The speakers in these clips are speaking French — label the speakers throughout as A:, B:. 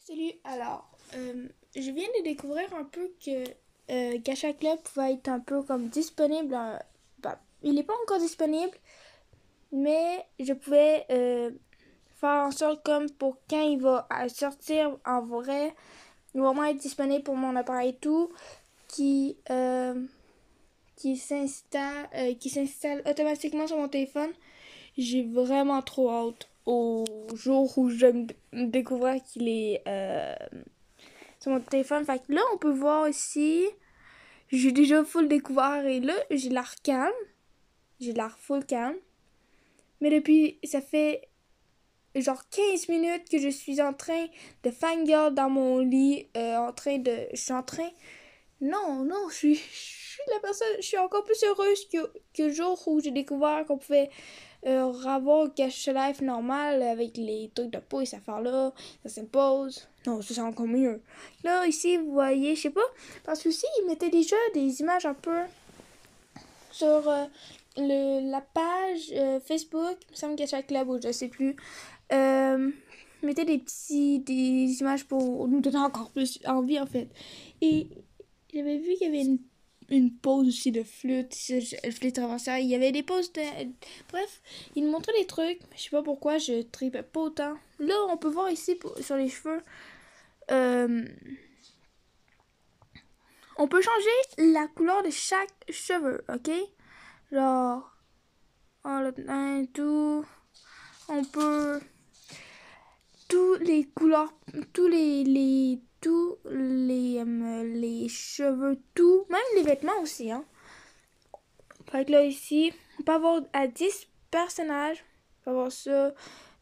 A: Salut, je viens de découvrir un peu que Gacha Club va être un peu comme disponible. Il n'est pas encore disponible, mais je pouvais faire en sorte comme pour quand il va sortir en vrai, il va vraiment être disponible pour mon appareil tout qui, euh, qui s'installe automatiquement sur mon téléphone. J'ai vraiment trop hâte au jour où je vais me découvrir qu'il est sur mon téléphone. Fait que là, on peut voir ici, j'ai déjà full découvert et là, j'ai l'air calme. J'ai l'air full calme. Mais depuis, ça fait genre 15 minutes que je suis en train de fangirl dans mon lit, je suis en train... Non, je suis la personne, je suis encore plus heureuse que le jour où j'ai découvert qu'on pouvait avoir Cash Life normal avec les trucs de peau et cette affaire-là, ça s'impose. Non, ça c'est encore mieux. Là, ici, vous voyez, je sais pas, parce que aussi, ils mettaient déjà des images un peu sur la page Facebook, il me semble Cash Life Club ou je sais plus. Euh, mettaient des images pour nous donner encore plus envie en fait. Et j'avais vu qu'il y avait une pause aussi de flûte, flûte traversière. Il y avait des pauses de... Bref, il nous montrait des trucs. Je sais pas pourquoi je tripais pas autant. Là, on peut voir ici sur les cheveux. euh, on peut changer la couleur de chaque cheveu, ok? Genre, tout. On peut... Tous les couleurs, les cheveux, tout. Même les vêtements aussi, hein. Fait que là, ici, on peut avoir à 10 personnages. On peut avoir ça.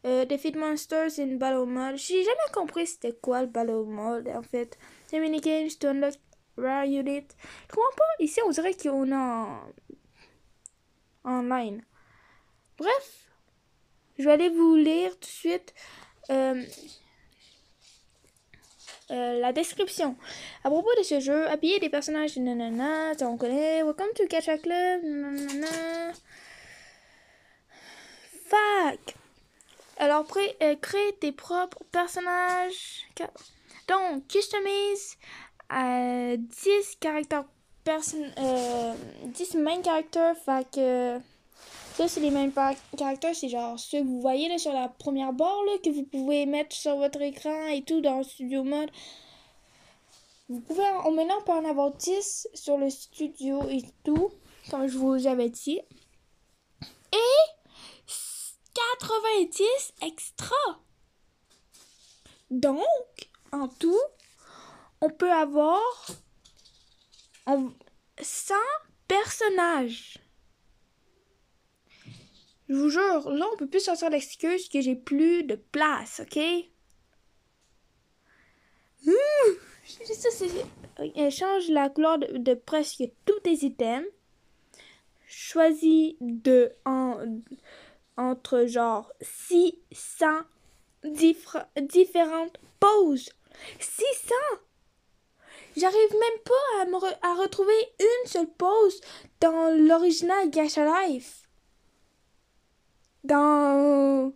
A: Defeat Monsters in Battle Mode. J'ai jamais compris c'était quoi le Battle Mode, en fait. C'est minigames to unlock rare unit. Je comprends pas. Ici, on dirait qu'on est en ligne. Bref, je vais aller vous lire tout de suite la description. À propos de ce jeu, habiller des personnages, nanana, ça on connaît. Welcome to Gacha Club, nanana. Fuck! Alors, crée tes propres personnages. Donc, customise 10 caractères 10 main characters. Fait que ça, c'est les mêmes caractères. C'est genre ceux que vous voyez là, sur la première barre là, que vous pouvez mettre sur votre écran et tout dans le studio mode. Vous pouvez, maintenant, on peut en avoir 10 sur le studio et tout, comme je vous avais dit. Et 90 extra. Donc, en tout, on peut avoir 100 personnages. Je vous jure, là, on peut plus sortir l'excuse que j'ai plus de place, ok? Ça, change la couleur de presque tous tes items. Choisis entre genre 600 différentes poses. 600! J'arrive même pas à retrouver une seule pose dans l'original Gacha Life. Dans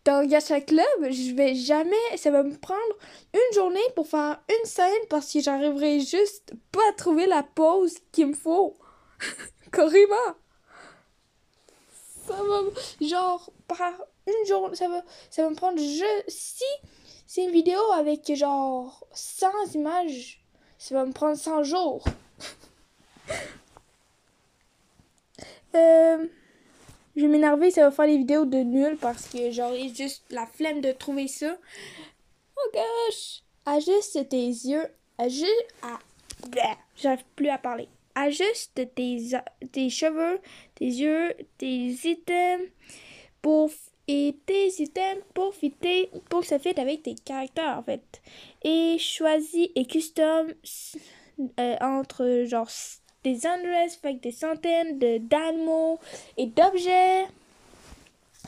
A: Gacha Club, je vais jamais... Ça va me prendre une journée pour faire une scène parce que j'arriverai juste pas à trouver la pose qu'il me faut. Carrément! Ça va... Genre, par une journée... Ça va me prendre juste... Si c'est une vidéo avec genre 100 images, ça va me prendre 100 jours. Je vais m'énerver, ça va faire des vidéos de nul parce que j'aurai juste la flemme de trouver ça. Oh gosh! Ajuste tes yeux. J'arrive plus à parler. Ajuste tes cheveux, tes yeux, tes items tes items pour que ça fitte avec tes caractères en fait. Et choisis et custom entre genre des undress, fait des centaines d'animaux et d'objets.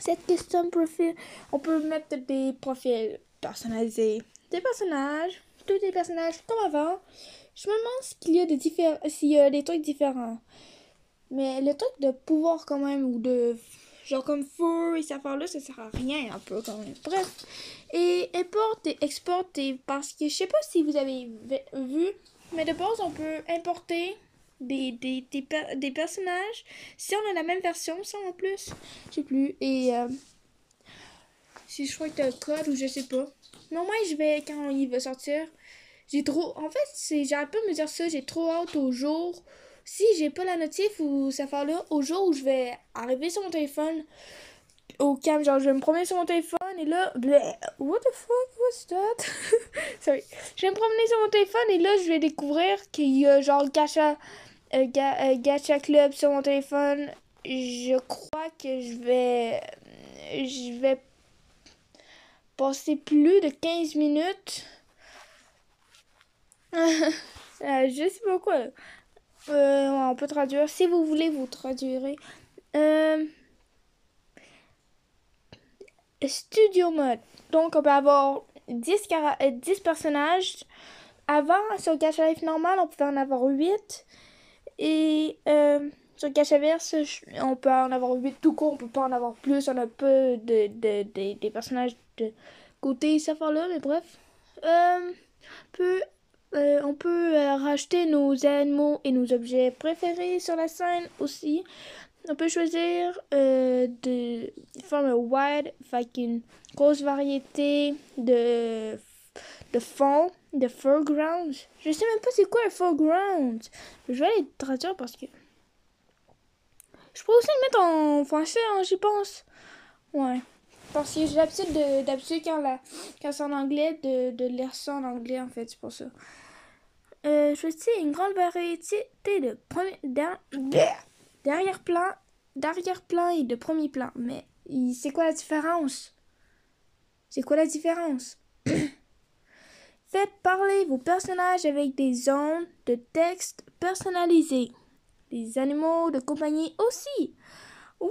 A: Cette custom profil, on peut mettre des profils personnalisés des personnages, tous les personnages comme avant. Je me demande s'il y a des trucs différents. Mais le truc de pouvoir quand même, ou de genre comme fur et ces affaires-là, ça sert à rien un peu quand même. Bref. Et importe et exporte parce que je sais pas si vous avez vu, mais de base, on peut importer des personnages si on a la même version, ça en plus. Je sais plus. Et si je crois que t'as le code ou je sais pas. Non, moi, je vais quand il va sortir. J'ai trop. En fait, j'arrête pas de me dire ça. J'ai trop hâte au jour. Si j'ai pas la notif ou cette affaire-là, au jour où je vais arriver sur mon téléphone, au cam, genre je vais me promener sur mon téléphone et là, bleh, what the fuck was that? Sorry. Je vais me promener sur mon téléphone et là, je vais découvrir qu'il y a genre Gacha Club sur mon téléphone. Je crois que je vais passer plus de 15 minutes. Je sais pas quoi. On peut traduire. Si vous voulez, vous traduirez. Studio Mode. Donc, on peut avoir 10 personnages. Avant, sur Gacha Life normal, on pouvait en avoir 8. Et sur Gachaverse, on peut en avoir 8 tout court. On peut pas en avoir plus. On a peu des personnages de côté, cette affaire-là. Mais bref. On peut racheter nos animaux et nos objets préférés sur la scène aussi. On peut choisir de faire un wide, fait une grosse variété de fonds, de foregrounds. Je sais même pas c'est quoi un foreground. Je vais aller traduire parce que je pourrais aussi le mettre en français, hein, j'y pense. Ouais. Parce que j'ai d'habitude quand c'est en anglais, de lire ça en anglais, en fait, c'est pour ça. Choisissez une grande variété de d'arrière-plan et de premier plan. Mais c'est quoi la différence? C'est quoi la différence? Faites parler vos personnages avec des zones de texte personnalisées. Les animaux de compagnie aussi. Oui,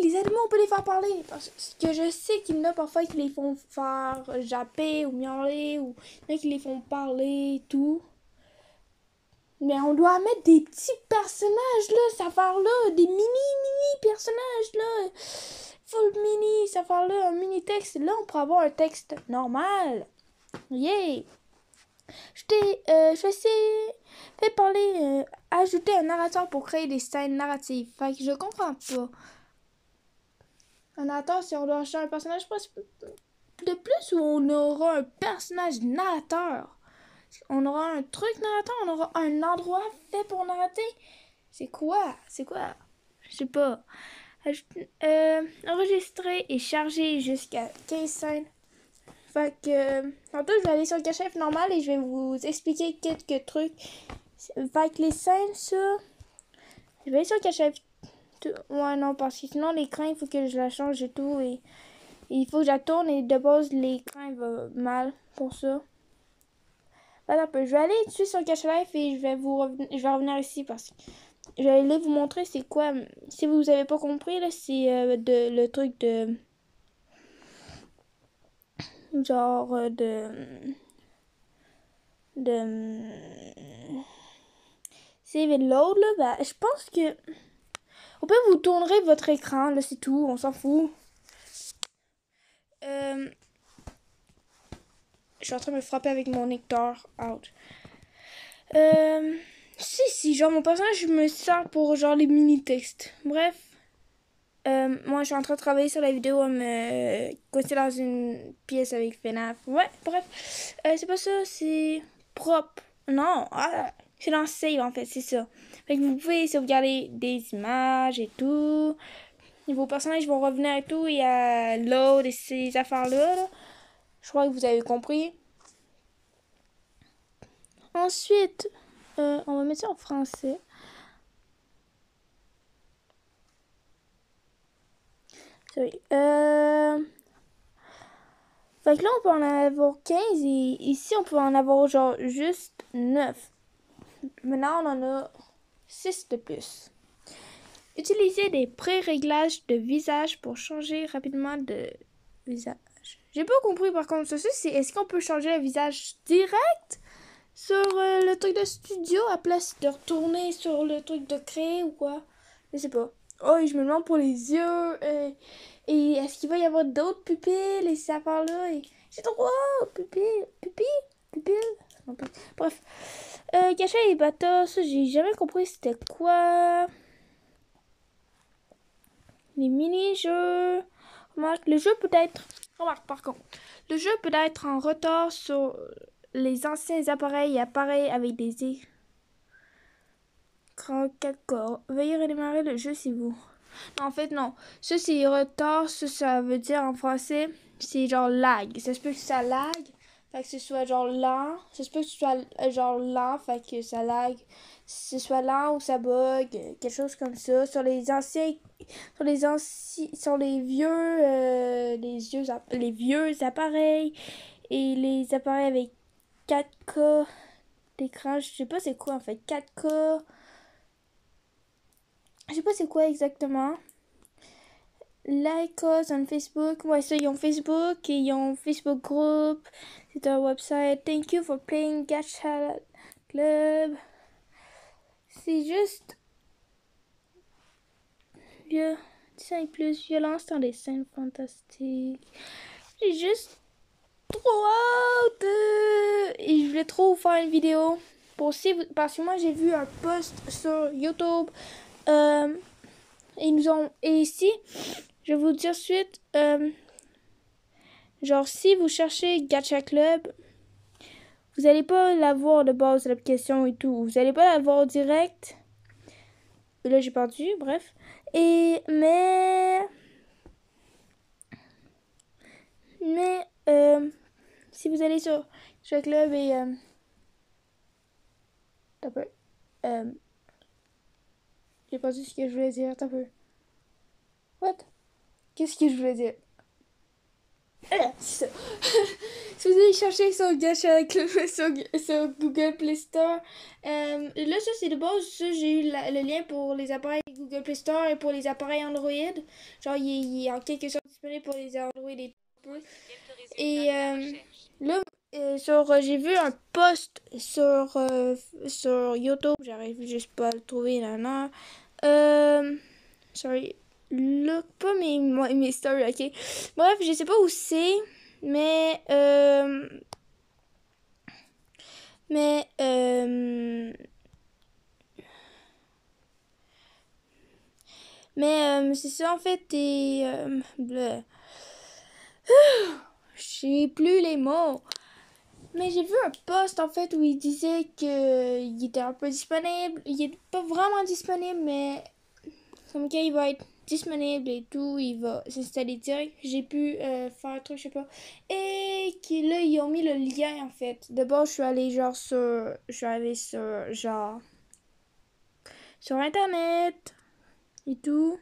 A: les animaux, on peut les faire parler. Parce que je sais qu'il y en a parfois qui les font faire japper ou miauler, ou il y en a qui les font parler et tout. Mais on doit mettre des petits personnages, là, cette affaire-là. Des mini personnages, là. Full mini, cette affaire-là, un mini texte. Là, on pourrait avoir un texte normal. Yeah! Je vais essayer. Fait parler, ajouter un narrateur pour créer des scènes narratives. Fait que je comprends pas. Un narrateur, si on doit acheter un personnage de plus, ou on aura un personnage narrateur. On aura un truc narrateur, on aura un endroit fait pour narrater. C'est quoi? Je sais pas. Enregistrer et charger jusqu'à 15 scènes. Fait que tantôt je vais aller sur le Gacha Life normal et je vais vous expliquer quelques trucs. Fait que les scènes, ça, je vais aller sur le Gacha Life. Ouais, non, parce que sinon l'écran, il faut que je la change et tout. Et il faut que je la tourne et de base, l'écran il va mal pour ça. Je vais aller dessus sur Gacha Life et je vais revenir ici parce que je vais aller vous montrer c'est quoi. Si vous avez pas compris, là, c'est le truc de genre save and load là. Ben, je pense que au pire vous tournerez votre écran là, c'est tout, on s'en fout. Je suis en train de me frapper avec mon nectar. Ouch. Si, genre mon personnage, je me sers pour genre les mini-textes. Bref. Moi, je suis en train de travailler sur la vidéo à me coincer dans une pièce avec FNAF. Ouais, bref. C'est pas ça, c'est propre. Non, c'est dans Save en fait, c'est ça. Fait que vous pouvez sauvegarder des images et tout. Et vos personnages vont revenir et tout. Il y a load et ces affaires-là. Là. Je crois que vous avez compris. Ensuite, on va mettre ça en français. Sorry. Fait que là, on peut en avoir 15 et ici, on peut en avoir genre juste 9. Maintenant, on en a 6 de plus. Utilisez des pré-réglages de visage pour changer rapidement de visage. J'ai pas compris par contre. Ça, c'est est-ce qu'on peut changer le visage direct sur le truc de studio à place de retourner sur le truc de créer ou quoi? Je sais pas. Oh, et je me demande pour les yeux. Et est-ce qu'il va y avoir d'autres pupilles et ces affaires-là? Et c'est trop pupilles, pupilles, pupilles. Non, bref. Cachet et bata, ça j'ai jamais compris c'était quoi. Les mini-jeux. Remarque, le jeu peut être. Remarque par contre. Le jeu peut être en retard sur les anciens appareils et appareils avec des écrans 4K. Veuillez redémarrer le jeu si vous. Non, en fait, non. Ça, c'est retard. Ça veut dire en français, c'est genre lag. Ça se peut que ça lag. Fait que ce soit genre lent. Ça se peut que ce soit genre lent. Fait que ça lag. Ce soit lent ou ça bug. Quelque chose comme ça. Sur les anciens. Sur les vieux. Les vieux appareils. Et les appareils avec 4K d'écran. Je sais pas c'est quoi en fait. 4K. Je sais pas c'est quoi exactement. Like us on Facebook. Ouais, ça, ils ont Facebook et ils ont Facebook Group. C'est un website. Thank you for playing Gacha Club. C'est juste. Dessin et plus violence dans des scènes fantastiques. J'ai juste trop hâte. Et je voulais trop vous faire une vidéo. Parce que moi, j'ai vu un post sur YouTube. Et ici, je vais vous dire suite. Genre, si vous cherchez Gacha Club, vous n'allez pas l'avoir de base de l'application et tout. Vous n'allez pas l'avoir direct. Là, j'ai perdu, bref. Mais, si vous allez sur Gacha Club et... T'as peu. J'ai perdu ce que je voulais dire, t'as peu. What? Qu'est-ce que je voulais dire? C'est ça. Si vous allez chercher sur Gacha Club sur Google Play Store, là ça c'est de base, ça j'ai eu le lien pour les appareils Google Play Store et pour les appareils Android. Genre il est en quelque sorte disponible pour les Android et tout. Et là j'ai vu un post sur YouTube, j'arrive juste pas à le trouver là. Sorry. Look, pas mes stories, ok? Bref, je sais pas où c'est, mais, mais, c'est ça en fait, et, j'ai plus les mots. Mais j'ai vu un post en fait où il disait que il était un peu disponible. Il est pas vraiment disponible, mais comme cas il va être disponible et tout, il va s'installer direct. J'ai pu faire un truc, je sais pas. Et qui là, ils ont mis le lien en fait. D'abord, je suis allée sur internet et tout.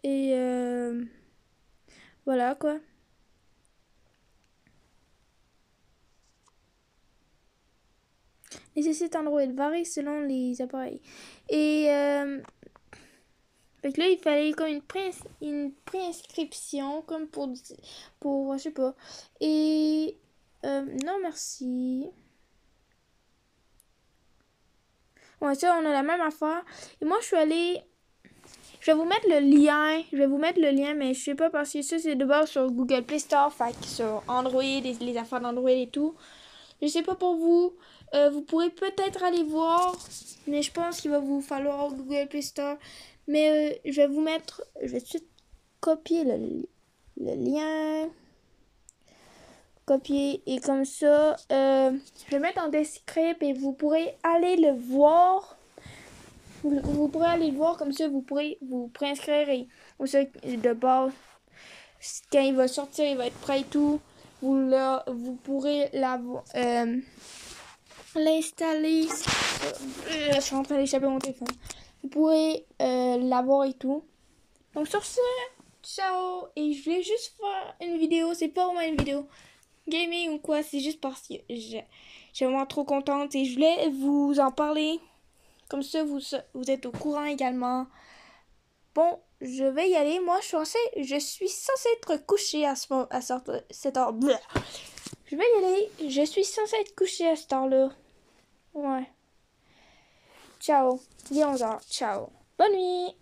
A: Et voilà quoi. Les sites Android varient selon les appareils. Et fait que là, il fallait comme une préinscription, comme pour je sais pas. Et non, merci. Ouais, ça, on a la même affaire. Et moi, je suis allée. Je vais vous mettre le lien. Mais je sais pas parce que ça, c'est de base sur Google Play Store. Fait que sur Android, les affaires d'Android et tout. Je sais pas pour vous. Vous pourrez peut-être aller voir. Mais je pense qu'il va vous falloir Google Play Store. Mais je vais vous mettre. Je vais tout de suite copier le lien. Copier. Et comme ça, je vais mettre en description et vous pourrez aller le voir. Vous pourrez aller le voir, comme ça vous pourrez vous préinscrire et de base, quand il va sortir, il va être prêt et tout. Vous pourrez l'installer. Je suis en train d'échapper mon téléphone. Vous pourrez l'avoir et tout. Donc sur ce, ciao. Et je voulais juste faire une vidéo. C'est pas vraiment une vidéo gaming ou quoi. C'est juste parce que j'ai vraiment trop contente et je voulais vous en parler. Comme ça, vous êtes au courant également. Bon, je vais y aller. Moi, je suis censée être couchée à cette heure. Bleh. Je vais y aller. Je suis censée être couchée à cette heure-là. Ouais. Ciao. Il est 11h. Ciao. Bonne nuit.